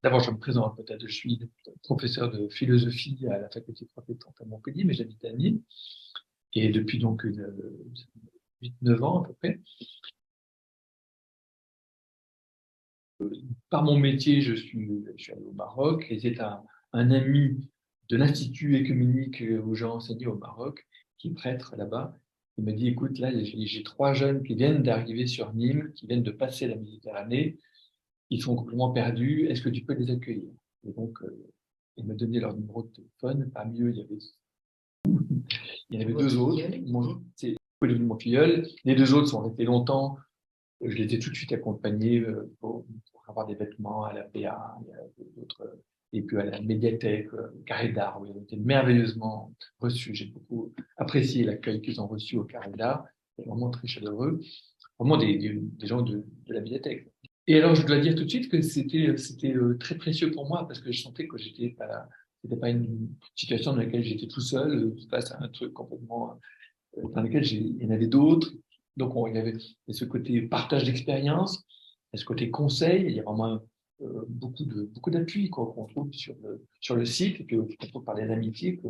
D'abord, je me présente, peut-être, je suis professeur de philosophie à la faculté protestante à Montpellier, mais j'habite à Nîmes, et depuis donc 8-9 ans à peu près. Par mon métier, je suis allé au Maroc, et c'est un ami de l'Institut œcuménique où j'ai enseigné au Maroc, qui est prêtre là-bas. Il m'a dit, écoute, là, j'ai 3 jeunes qui viennent d'arriver sur Nîmes, qui viennent de passer la Méditerranée, ils sont complètement perdus, est-ce que tu peux les accueillir? Et donc, il m'a donné leur numéro de téléphone. Parmi eux, il y avait 2 autres. C'est Pauline, mon filleul. Les 2 autres sont restés longtemps. Je les ai tout de suite accompagnés pour avoir des vêtements à la PA, et puis à la médiathèque, Carré d'Art, où ils ont été merveilleusement reçus. J'ai beaucoup apprécié l'accueil qu'ils ont reçu au Carré d'Art. C'est vraiment très chaleureux. Vraiment des gens de la médiathèque. Et alors, je dois dire tout de suite que c'était très précieux pour moi parce que je sentais que c'était pas une situation dans laquelle j'étais tout seul face à un truc complètement dans lequel il y en avait d'autres. Donc, il y avait ce côté partage d'expérience, et ce côté conseil. Il y a vraiment beaucoup d'appui qu'on trouve sur le site, et puis qu'on trouve par les amitiés, que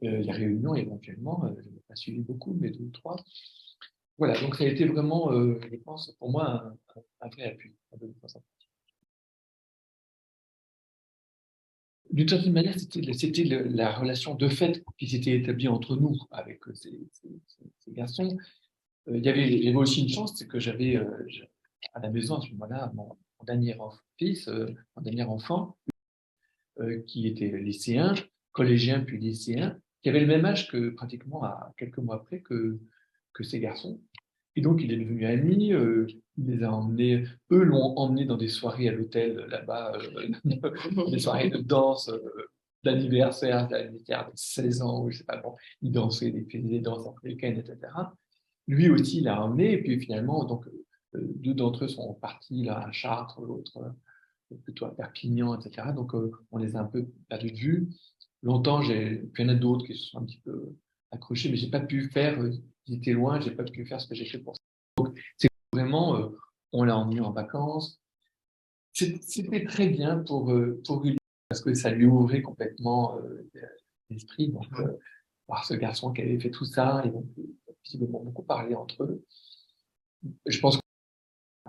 les réunions éventuellement, je n'ai pas suivi beaucoup, mais 2 ou 3. Voilà, donc ça a été vraiment, je pense, pour moi, un vrai appui. D'une certaine manière, c'était la relation de fait qui s'était établie entre nous avec ces garçons. J'avais aussi une chance, c'est que j'avais à la maison à ce moment-là mon dernier fils, mon dernier enfant, qui était lycéen, collégien puis lycéen, qui avait le même âge que pratiquement à quelques mois après que ces garçons. Et donc il est devenu ami, il les a emmenés, eux l'ont emmené dans des soirées à l'hôtel là-bas, des soirées de danse, d'anniversaire de 16 ans, ou je sais pas, bon, ils dansaient des danses africaines, etc. Lui aussi, il l'a emmené, et puis finalement, donc, 2 d'entre eux sont partis là, à Chartres, l'autre plutôt à Perpignan, etc. Donc, on les a un peu perdus de vue. Longtemps, puis il y en a d'autres qui se sont un petit peu accrochés, mais j'ai pas pu faire, ils étaient loin, j'ai pas pu faire ce que j'ai fait pour ça. Donc, c'est vraiment, on l'a emmené en vacances. C'était très bien pour lui, parce que ça lui ouvrait complètement l'esprit. Donc, par ce garçon qui avait fait tout ça, et donc, visiblement beaucoup parlé entre eux. Je pense qu'on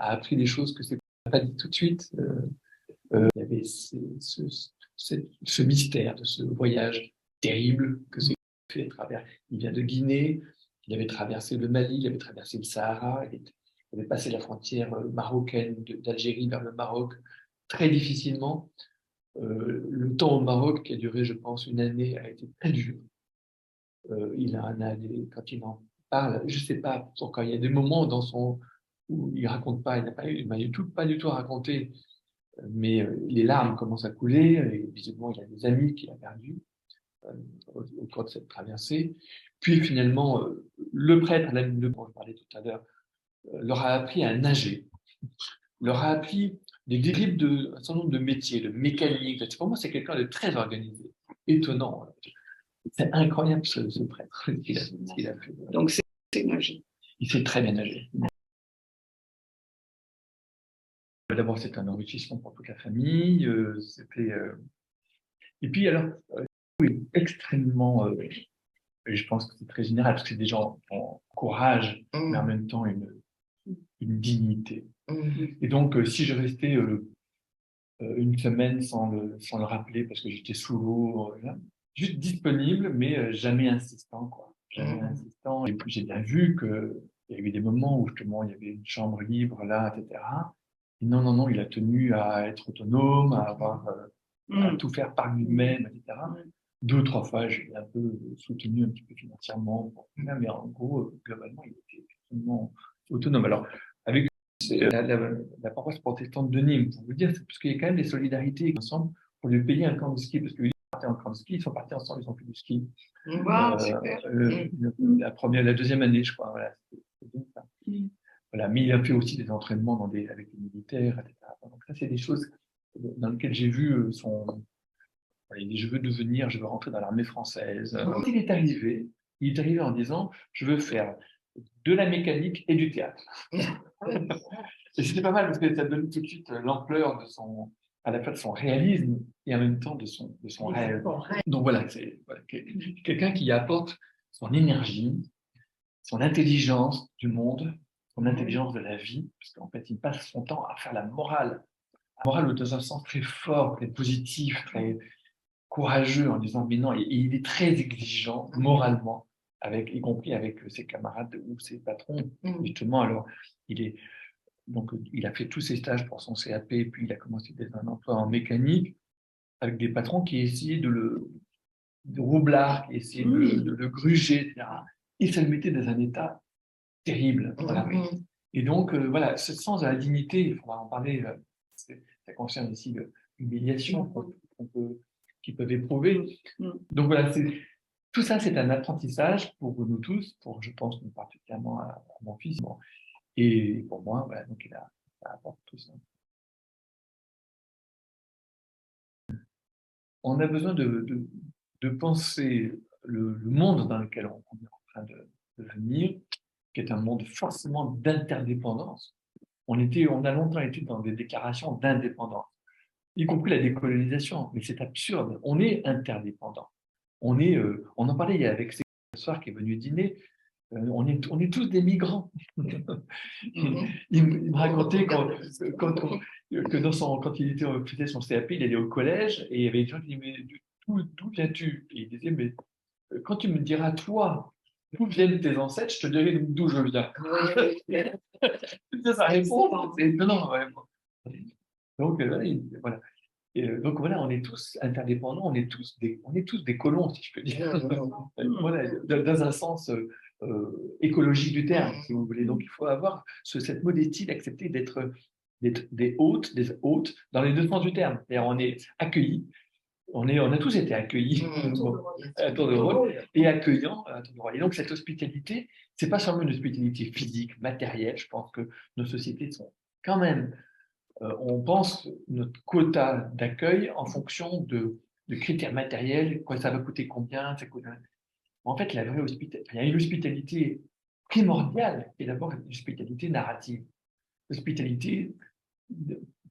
a appris des choses que c'est pas dit tout de suite. Il y avait ce mystère de ce voyage terrible que c'est fait à travers. Il vient de Guinée, il avait traversé le Mali, il avait traversé le Sahara, il avait passé la frontière marocaine d'Algérie vers le Maroc très difficilement. Le temps au Maroc, qui a duré, je pense, une année, a été très dur. Quand il en parle, je sais pas pourquoi, il y a des moments où il raconte pas, il m'a pas du tout raconté, mais les larmes commencent à couler, et visiblement il a des amis qu'il a perdus au cours de cette traversée. Puis finalement, le prêtre, dont je parlais tout à l'heure, leur a appris à nager, leur a appris des dérives un certain nombre de métiers, de mécanique. Pour moi, c'est quelqu'un de très organisé, étonnant. C'est incroyable ce prêtre, ce qu'il a fait. Donc c'est magique. Il sait très bien nager. D'abord, c'est un enrichissement pour toute la famille. Et puis alors, oui, extrêmement. Je pense que c'est très général parce que c'est des gens qui ont courage, mais en même temps une dignité. Et donc, si je restais une semaine sans le rappeler parce que j'étais sous l'eau, juste disponible, mais jamais insistant, quoi. Jamais insistant. Et puis j'ai bien vu qu'il y a eu des moments où justement il y avait une chambre libre là, etc. Et non, non, non, il a tenu à être autonome, à tout faire par lui-même, etc. 2 ou 3 fois, j'ai un peu soutenu un petit peu financièrement, mais en gros, globalement, il était extrêmement autonome. Alors, avec la paroisse protestante de Nîmes, pour vous dire, c'est parce qu'il y a quand même des solidarités ensemble pour lui payer un camp de ski, parce qu'ils sont partis en camp de ski, ils sont partis ensemble, ils ont fait du ski. Wow, super. La 2e année, je crois, voilà, c'est bien ça. Voilà, mais il a fait aussi des entraînements avec les militaires, etc. Donc ça, c'est des choses dans lesquelles j'ai vu je veux rentrer dans l'armée française. Quand il est arrivé en disant, je veux faire de la mécanique et du théâtre. Et c'était pas mal parce que ça donne tout de suite l'ampleur à la fois de son réalisme et en même temps de son rêve. Donc voilà, c'est quelqu'un qui apporte son énergie, son intelligence du monde, son intelligence de la vie, parce qu'en fait, il passe son temps à faire la morale dans un sens très fort, très positif, très courageux, en disant mais non, et il est très exigeant moralement, y compris avec ses camarades ou ses patrons, justement. Alors, il a fait tous ses stages pour son CAP, puis il a commencé un emploi en mécanique, avec des patrons qui essayaient de roublard, qui essayaient de le gruger, etc. Et ça le mettait dans un état terrible. Voilà. Et donc, voilà, ce sens de la dignité, il faudra en parler, parce que ça concerne aussi l'humiliation qu'ils peuvent éprouver. Donc voilà, tout ça, c'est un apprentissage pour nous tous, je pense particulièrement à mon fils. Bon. Et pour moi, voilà, donc ça apporte tout ça. On a besoin de penser le monde dans lequel on est en train de venir, qui est un monde forcément d'interdépendance. On a longtemps été dans des déclarations d'indépendance, y compris la décolonisation, mais c'est absurde. On est interdépendant. On en parlait avec ce soir qui est venu dîner. On est tous des migrants. Il me racontait quand il faisait son CAP, il allait au collège et il y avait des gens qui disaient mais d'où viens-tu? Et il disait mais quand tu me diras toi d'où viennent tes ancêtres, je te dirai d'où je viens. Ça répond, c'est étonnant vraiment. Donc voilà. Donc voilà, on est tous interdépendants, on est tous des colons, si je peux dire. Voilà, dans un sens écologique du terme, si vous voulez. Donc il faut avoir cette modestie d'accepter d'être des hôtes dans les deux sens du terme. C'est-à-dire on est accueillis, on a tous été accueillis à tour de rôle et accueillants à tour de rôle. Et donc cette hospitalité, c'est pas seulement une hospitalité physique, matérielle. Je pense que nos sociétés sont quand même on pense notre quota d'accueil en fonction de critères matériels, quoi, ça va coûter combien, ça coûte... En fait, la vraie hospitalité, il y a une hospitalité primordiale, qui est d'abord une hospitalité narrative, l'hospitalité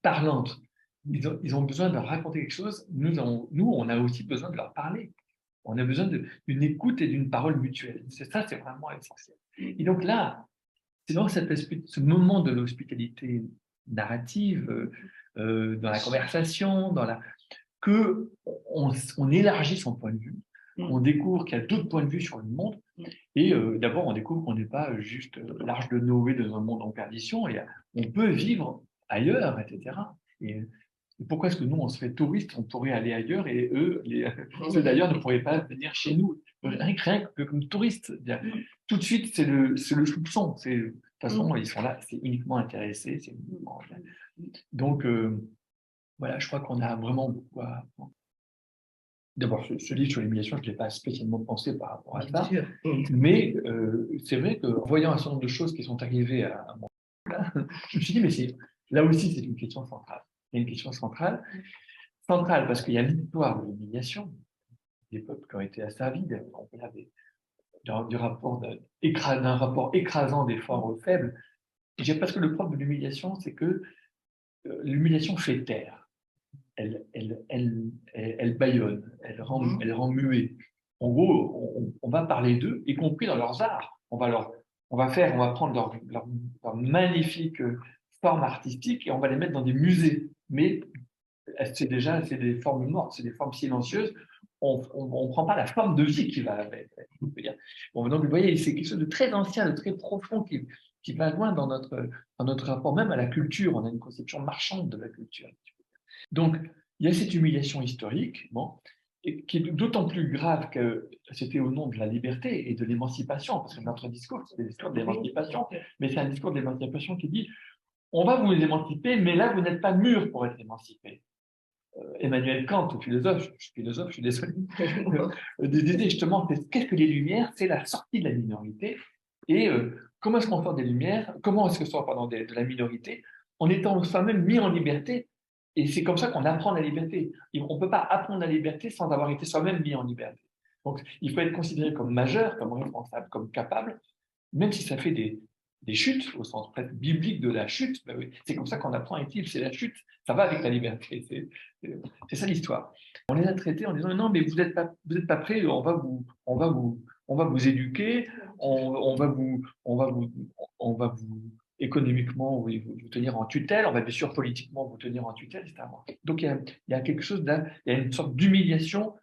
parlante. Ils ont besoin de raconter quelque chose, nous, on a aussi besoin de leur parler. On a besoin d'une écoute et d'une parole mutuelle. C'est vraiment essentiel. Et donc là, c'est dans ce moment de l'hospitalité narrative, dans la conversation, que on élargit son point de vue, on découvre qu'il y a d'autres points de vue sur le monde, et d'abord on découvre qu'on n'est pas juste l'arche de Noé dans un monde en perdition, et on peut vivre ailleurs, etc. Et pourquoi est-ce que nous, on se fait touriste, on pourrait aller ailleurs, et eux, ceux d'ailleurs, ne pourraient pas venir chez nous, rien que comme touristes. Tout de suite, c'est le soupçon. De toute façon, ils sont là, c'est uniquement intéressés. Donc, voilà, je crois qu'on a vraiment beaucoup à apprendre. D'abord, ce livre sur l'humiliation, je ne l'ai pas spécialement pensé par rapport à ça, mais c'est vrai qu'en voyant un certain nombre de choses qui sont arrivées à mon là, je me suis dit, mais là aussi, c'est une question centrale. Il y a une question centrale parce qu'il y a l'histoire de l'humiliation, des peuples qui ont été asservis, d'un rapport écrasant des forts aux faibles. Parce que le propre de l'humiliation, c'est que l'humiliation fait taire. Elle bâillonne, elle rend muet. En gros, on va parler d'eux, y compris dans leurs arts. On va prendre leur magnifique forme artistique et on va les mettre dans des musées. Mais c'est des formes mortes, c'est des formes silencieuses. On ne prend pas la forme de vie qui va avec. Bon, donc, vous voyez, c'est quelque chose de très ancien, de très profond qui va loin dans notre rapport même à la culture. On a une conception marchande de la culture. Donc, il y a cette humiliation historique, bon, et qui est d'autant plus grave que c'était au nom de la liberté et de l'émancipation, parce que notre discours, c'est un discours de l'émancipation, mais c'est un discours de l'émancipation qui dit on va vous émanciper, mais là, vous n'êtes pas mûr pour être émancipé. Emmanuel Kant, philosophe, je suis désolé, disait justement qu'est-ce que les Lumières? C'est la sortie de la minorité. Et comment est-ce qu'on sort des Lumières? Comment est-ce qu'on sort de la minorité? En étant soi-même mis en liberté. Et c'est comme ça qu'on apprend la liberté. On ne peut pas apprendre la liberté sans avoir été soi-même mis en liberté. Donc, il faut être considéré comme majeur, comme responsable, comme capable, même si ça fait des chutes, au sens presque biblique de la chute. Ben oui, c'est comme ça qu'on apprend à éthique, c'est la chute. Ça va avec la liberté. C'est ça l'histoire. On les a traités en disant non, mais vous n'êtes pas prêts, on va vous éduquer, on va vous économiquement vous tenir en tutelle, on va bien sûr politiquement vous tenir en tutelle, etc. Donc il y a quelque chose il y a une sorte d'humiliation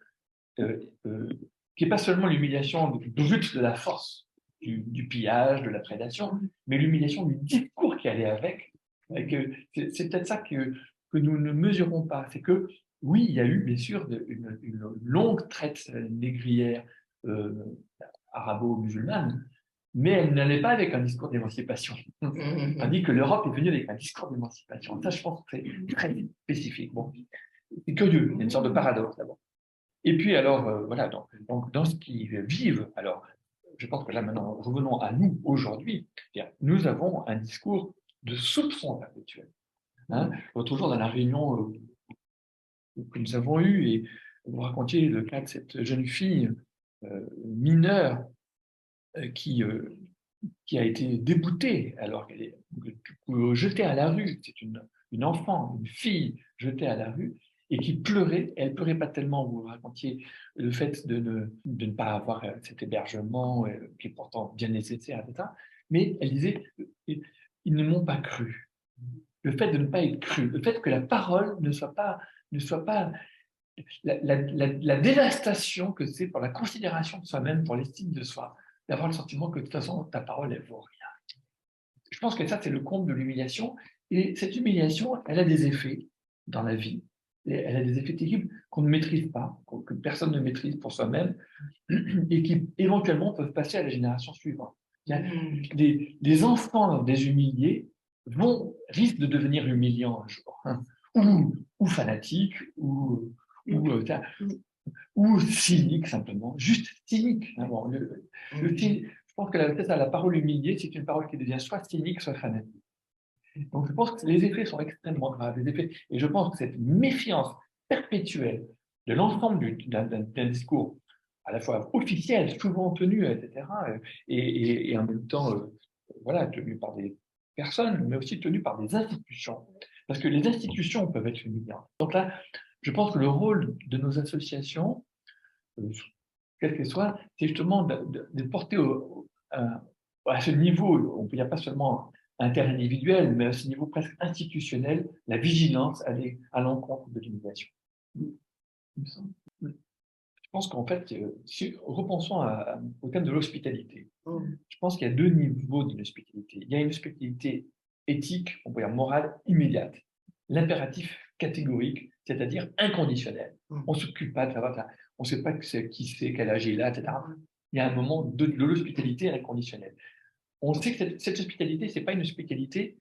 euh, euh, qui n'est pas seulement l'humiliation brute de la force, du pillage, de la prédation, mais l'humiliation du discours qui allait avec. C'est peut-être ça que nous ne mesurons pas. C'est que, oui, il y a eu bien sûr une longue traite négrière euh, arabo-musulmane, mais elle n'allait pas avec un discours d'émancipation. On dit que l'Europe est venue avec un discours d'émancipation. Ça, je pense que c'est très spécifique. Bon, c'est curieux, il y a une sorte de paradoxe d'abord. Et puis alors, voilà, donc dans ce qu'ils vivent, alors, je pense que là maintenant, revenons à nous aujourd'hui, nous avons un discours de soupçon perpétuel. Hein. L'autre jour, dans la réunion que nous avons eue, et vous racontiez le cas de cette jeune fille mineure qui a été déboutée alors qu'elle est jetée à la rue. C'est une enfant, une fille jetée à la rue et qui pleurait. Elle pleurait pas tellement, vous racontiez le fait de ne pas avoir cet hébergement qui est pourtant bien nécessaire, etc. Mais elle disait, ils ne m'ont pas cru. Le fait de ne pas être cru, le fait que la parole ne soit pas la dévastation que c'est pour la considération de soi-même, pour l'estime de soi, d'avoir le sentiment que de toute façon, ta parole, elle vaut rien. Je pense que ça, c'est le comble de l'humiliation. Et cette humiliation, elle a des effets dans la vie. Et elle a des effets terribles qu'on ne maîtrise pas, que personne ne maîtrise pour soi-même, et qui éventuellement peuvent passer à la génération suivante. Les enfants des humiliés risquent de devenir humiliants un jour, hein, ou fanatiques, ou cyniques simplement, juste cyniques. Hein, bon, je pense que la parole humiliée, c'est une parole qui devient soit cynique, soit fanatique. Donc je pense que les effets sont extrêmement graves. Et je pense que cette méfiance perpétuelle de l'ensemble d'un discours à la fois officiel, souvent tenu, etc., et en même temps voilà, tenu par des personnes, mais aussi tenu par des institutions. Parce que les institutions peuvent être humiliantes. Donc là, je pense que le rôle de nos associations, quel que soit, c'est justement de porter à ce niveau, il n'y a pas seulement interindividuel, mais à ce niveau presque institutionnel, la vigilance à l'encontre de l'humiliation. Je pense qu'en fait, si repensons au thème de l'hospitalité, je pense qu'il y a deux niveaux de l'hospitalité. Il y a une hospitalité éthique, on peut dire morale, immédiate. L'impératif catégorique, c'est-à-dire inconditionnel. On ne s'occupe pas de ça, on ne sait pas qui c'est, quel âge il a, etc. Il y a un moment de l'hospitalité inconditionnelle. On sait que cette hospitalité, ce n'est pas une hospitalité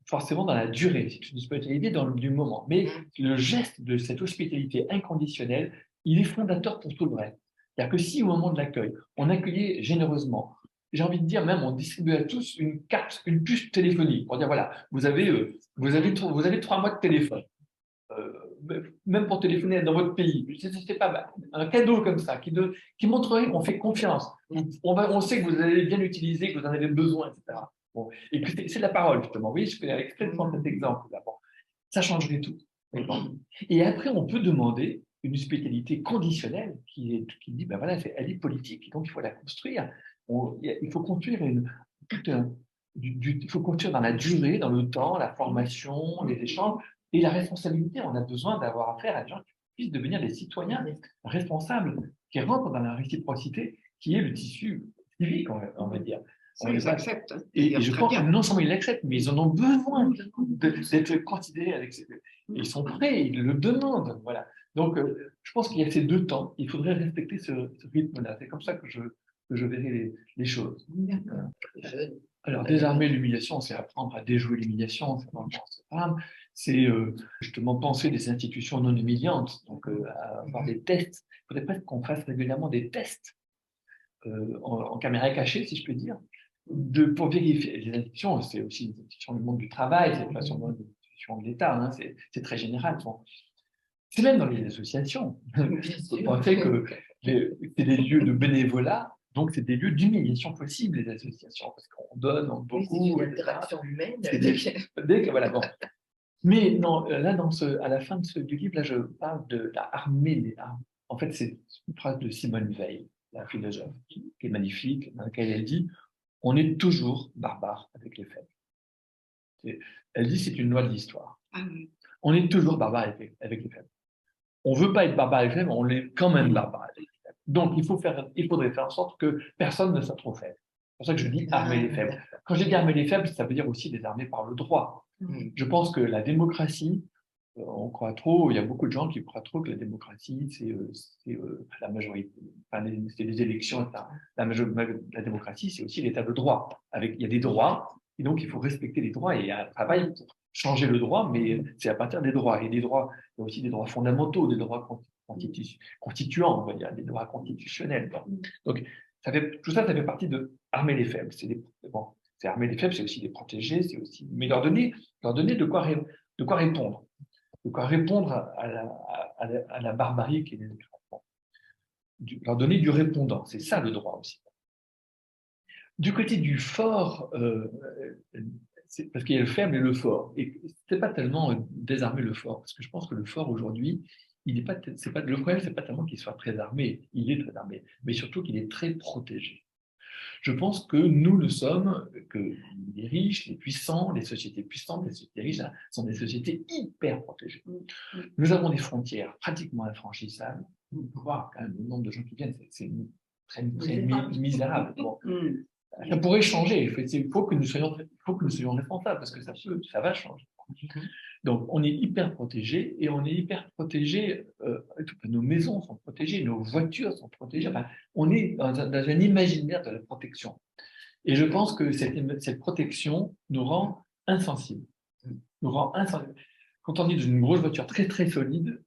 forcément dans la durée, c'est une hospitalité du moment. Mais le geste de cette hospitalité inconditionnelle, il est fondateur pour tout le reste. C'est-à-dire que si au moment de l'accueil, on accueillait généreusement, j'ai envie de dire même on distribuait à tous une carte, une puce téléphonique pour dire voilà, vous avez 3 mois de téléphone. Même pour téléphoner dans votre pays, c'est pas mal. Un cadeau comme ça qui montrerait qu'on fait confiance. On sait que vous allez bien l'utiliser, que vous en avez besoin, etc. Bon, et que c'est de la parole, justement. Oui, je fais extrêmement cet exemple. Là. Bon, ça changerait tout. Et après, on peut demander une hospitalité conditionnelle qui dit, ben voilà, elle est politique, donc il faut la construire. Il faut construire il faut construire dans la durée, dans le temps, la formation, les échanges et la responsabilité. On a besoin d'avoir affaire à des gens qui puissent devenir des citoyens responsables, qui rentrent dans la réciprocité, qui est le tissu civique, on va dire. Ça, ils acceptent. Et je crois que non seulement ils l'acceptent, mais ils en ont besoin d'être considérés avec ils sont prêts, ils le demandent. Voilà. Donc, je pense qu'il y a ces deux temps. Il faudrait respecter ce rythme-là. C'est comme ça que je verrai les choses. Alors, désarmer l'humiliation, c'est apprendre à déjouer l'humiliation, c'est justement penser des institutions non humiliantes, donc avoir des tests. Il faudrait presque qu'on fasse régulièrement des tests en caméra cachée, si je peux dire, pour vérifier. Les institutions, c'est aussi les institutions du monde du travail, c'est les institutions de l'État, hein, c'est très général. C'est même dans les associations. On sait que c'est des lieux de bénévolat Donc, c'est des lieux d'humiliation possible, les associations, parce qu'on donne beaucoup. Oui, c'est une interaction humaine. Dès que, voilà, bon. Mais non, là, à la fin du livre, là, je parle de la armée des armes. En fait, c'est une phrase de Simone Veil, la philosophe, qui est magnifique, dans laquelle elle dit « On est toujours barbare avec les faibles ». Elle dit c'est une loi de l'histoire. Ah oui. On est toujours barbare avec les faibles. On ne veut pas être barbare avec les faibles, on est quand même barbare avec les faibles. Donc, il faudrait faire en sorte que personne ne soit trop faible. C'est pour ça que je dis armer les faibles. Quand je dis armer les faibles, ça veut dire aussi les armer par le droit. Je pense que la démocratie, on croit trop, il y a beaucoup de gens qui croient trop que la démocratie, c'est la majorité, enfin, c'est les élections, la démocratie, c'est aussi l'état de droit. Il y a des droits, et donc il faut respecter les droits, et il y a un travail pour changer le droit, mais c'est à partir des droits. Et des droits, il y a aussi des droits fondamentaux, des droits constituants, on va dire, des droits constitutionnels. Donc, tout ça, ça fait partie de armer les faibles. C'est armer les faibles, c'est aussi les protéger, c'est aussi, mais leur donner de quoi répondre. De quoi répondre à la barbarie qui est les occupants. Leur donner du répondant, c'est ça le droit aussi. Du côté du fort, parce qu'il y a le faible et le fort. Et ce n'est pas tellement désarmer le fort, parce que je pense que le fort aujourd'hui, le problème, ce n'est pas tellement qu'il soit très armé, il est très armé, mais surtout qu'il est très protégé. Je pense que nous le sommes, que les riches, les puissants, les sociétés puissantes, les sociétés riches sont des sociétés hyper protégées. Nous avons des frontières pratiquement infranchissables. Vous pouvez voir quand même le nombre de gens qui viennent, c'est très misérable. Bon. Ça pourrait changer. Il faut que nous soyons responsables parce que ça va changer. Donc, on est hyper protégés et on est hyper protégés. Nos maisons sont protégées, nos voitures sont protégées. Enfin, on est dans un imaginaire de la protection. Et je pense que cette protection nous rend insensibles. Quand on est dans une grosse voiture très très solide,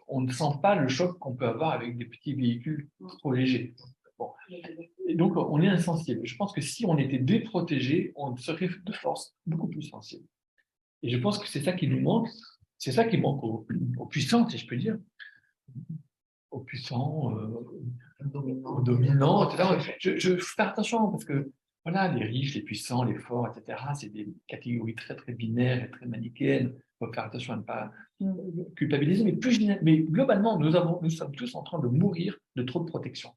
on ne sent pas le choc qu'on peut avoir avec des petits véhicules trop légers. Bon. Et donc, on est insensible. Je pense que si on était déprotégé, on serait de force beaucoup plus sensible. Et je pense que c'est ça qui nous manque. C'est ça qui manque aux puissants, si je peux dire. Aux puissants, aux dominants, etc. Je fais attention parce que voilà, les riches, les puissants, les forts, etc., c'est des catégories très, très binaires et très manichéennes. Il faut faire attention à ne pas culpabiliser. Mais globalement, nous sommes tous en train de mourir de trop de protection.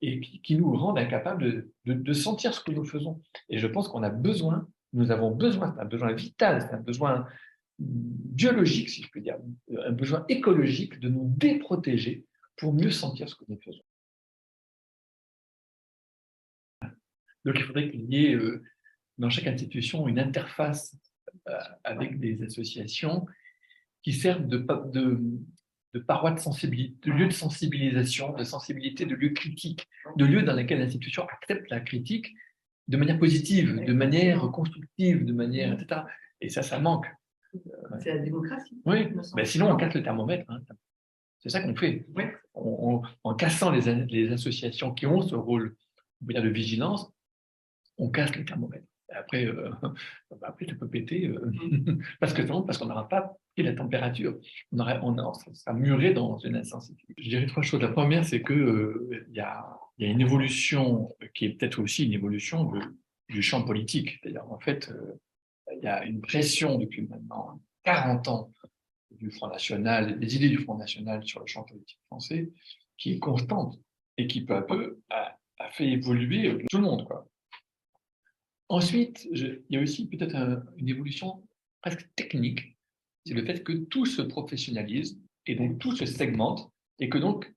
Et qui nous rendent incapables de sentir ce que nous faisons. Et je pense qu'on a besoin, nous avons besoin, c'est un besoin vital, c'est un besoin biologique, si je peux dire, un besoin écologique de nous déprotéger pour mieux sentir ce que nous faisons. Donc il faudrait qu'il y ait dans chaque institution une interface avec des associations qui servent de parois de sensibilité, de lieux de sensibilisation, de sensibilité, de lieux critiques, de lieux dans lesquels l'institution accepte la critique de manière positive, de manière constructive, de manière, etc. Et ça manque. C'est la démocratie. Oui, mais sinon on casse le thermomètre. Hein. C'est ça qu'on fait. Oui. En cassant les associations qui ont ce rôle de vigilance, on casse le thermomètre. Après, ça peut péter parce qu'on n'aura pas pris la température. Ça sera muré dans une insensibilité. Je dirais trois choses. La première, c'est que il y a une évolution qui est peut-être aussi une évolution du champ politique. C'est-à-dire, en fait, il y a une pression depuis maintenant 40 ans du Front National, des idées du Front National sur le champ politique français, qui est constante et qui peu à peu a fait évoluer tout le monde, quoi. Ensuite, il y a aussi peut-être une évolution presque technique, c'est le fait que tout se professionnalise et donc tout se segmente et que donc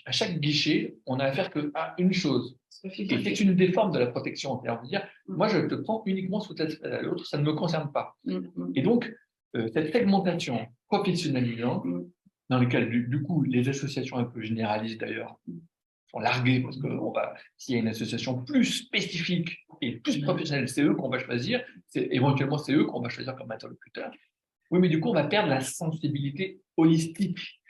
à chaque guichet, on a affaire qu'à une chose. Et c'est une des formes de la protection. C'est-à-dire, on veut dire, moi je te prends uniquement sous l'autre, ça ne me concerne pas. Et donc, cette segmentation professionnalisante, dans laquelle du coup les associations un peu généralistes d'ailleurs, sont largués parce que s'il y a une association plus spécifique et plus professionnelle, c'est eux qu'on va choisir, éventuellement c'est eux qu'on va choisir comme interlocuteurs. Oui, mais du coup, on va perdre la sensibilité holistique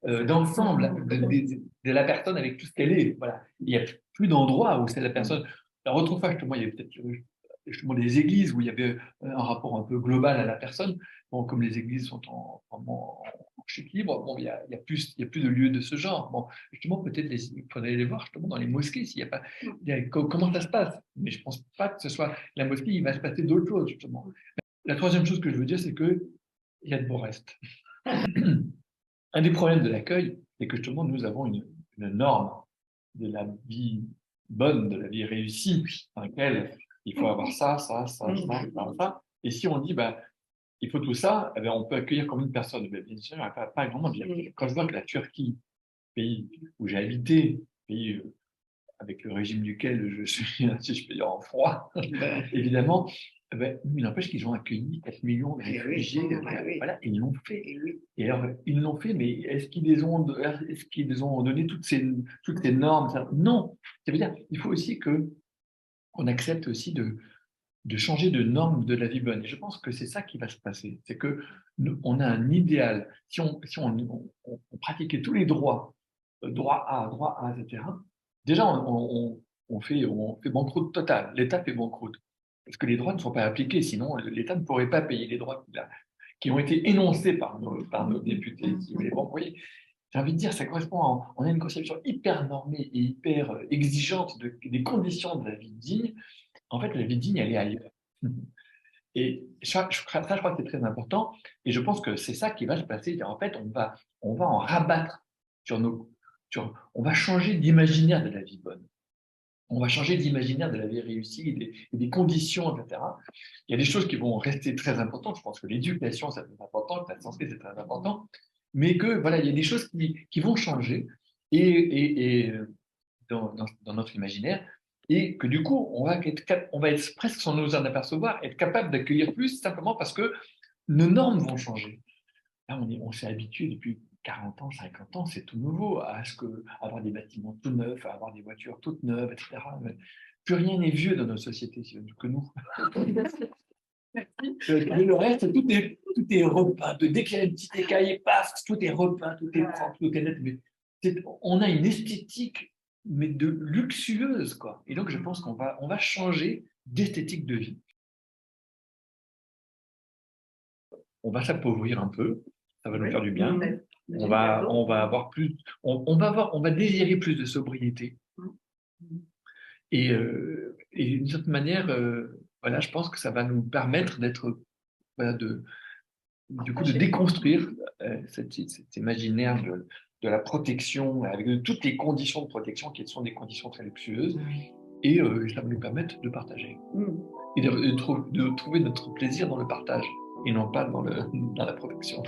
d'ensemble de la personne avec tout ce qu'elle est. Voilà. Il n'y a plus d'endroit où c'est la personne. Alors, autrefois, moi, il y avait peut-être justement des églises où il y avait un rapport un peu global à la personne. Bon, comme les églises sont en chute libre, bon, il y a plus de lieux de ce genre. Bon, justement, peut-être il faudrait les voir justement dans les mosquées s'il y a pas. Comment ça se passe? Mais je pense pas que ce soit la mosquée. Il va se passer d'autres choses justement. La troisième chose que je veux dire, c'est que il y a de beaux restes. Un des problèmes de l'accueil, c'est que justement nous avons une norme de la vie bonne, de la vie réussie, dans laquelle il faut avoir ça, ça, ça, ça, ça, ça. Et si on dit, bah, il faut tout ça, eh bien, on peut accueillir combien de personnes? Bien sûr, pas grand monde. Quand je vois que la Turquie, pays où j'ai habité, pays avec le régime duquel je suis, si je peux dire, en froid, évidemment, ben, il n'empêche qu'ils ont accueilli 4 millions de réfugiés, voilà, et ils l'ont fait. Et alors, ils l'ont fait, mais est-ce qu'ils les ont donné toutes ces normes? Ça? Non. Ça veut dire qu'il faut aussi qu'on accepte aussi de changer de normes de la vie bonne. Et je pense que c'est ça qui va se passer. C'est que on a un idéal. Si on pratiquait tous les droits, droit A, etc., déjà, on fait banqueroute totale. L'État fait banqueroute. Parce que les droits ne sont pas appliqués, sinon l'État ne pourrait pas payer les droits qui ont été énoncés par nos députés. Si vous voulez. Bon, vous voyez, j'ai envie de dire, ça correspond on a une conception hyper normée et hyper exigeante des conditions de la vie digne. En fait, la vie digne, elle est ailleurs. Et ça, je crois que c'est très important. Et je pense que c'est ça qui va se passer. En fait, on va en rabattre on va changer d'imaginaire de la vie bonne. On va changer d'imaginaire de la vie réussie, des conditions, etc. Il y a des choses qui vont rester très importantes. Je pense que l'éducation, c'est très important, la santé, c'est très important. Mais que, voilà, il y a des choses qui vont changer et dans notre imaginaire. Et que du coup, on va être presque sans nous en apercevoir, être capable d'accueillir plus simplement parce que nos normes vont changer. Là, on s'est habitué depuis 40 ans, 50 ans, c'est tout nouveau, avoir des bâtiments tout neufs, à avoir des voitures toutes neuves, etc. Mais plus rien n'est vieux dans nos sociétés que nous. Le reste, tout est repeint. Dès qu'il y a un petit écaillé, paf, tout est repeint, tout est propre, tout est net. Mais on a une esthétique, mais de luxueuse, quoi. Et donc, je pense qu'on va changer d'esthétique de vie. On va s'appauvrir un peu, ça va nous faire du bien. On va avoir plus, on va désirer plus de sobriété. Et d'une certaine manière, voilà, je pense que ça va nous permettre voilà, de déconstruire cet imaginaire de la protection, avec toutes les conditions de protection qui sont des conditions très luxueuses, et ça va nous permettre de partager. Et de trouver notre plaisir dans le partage, et non pas dans la protection.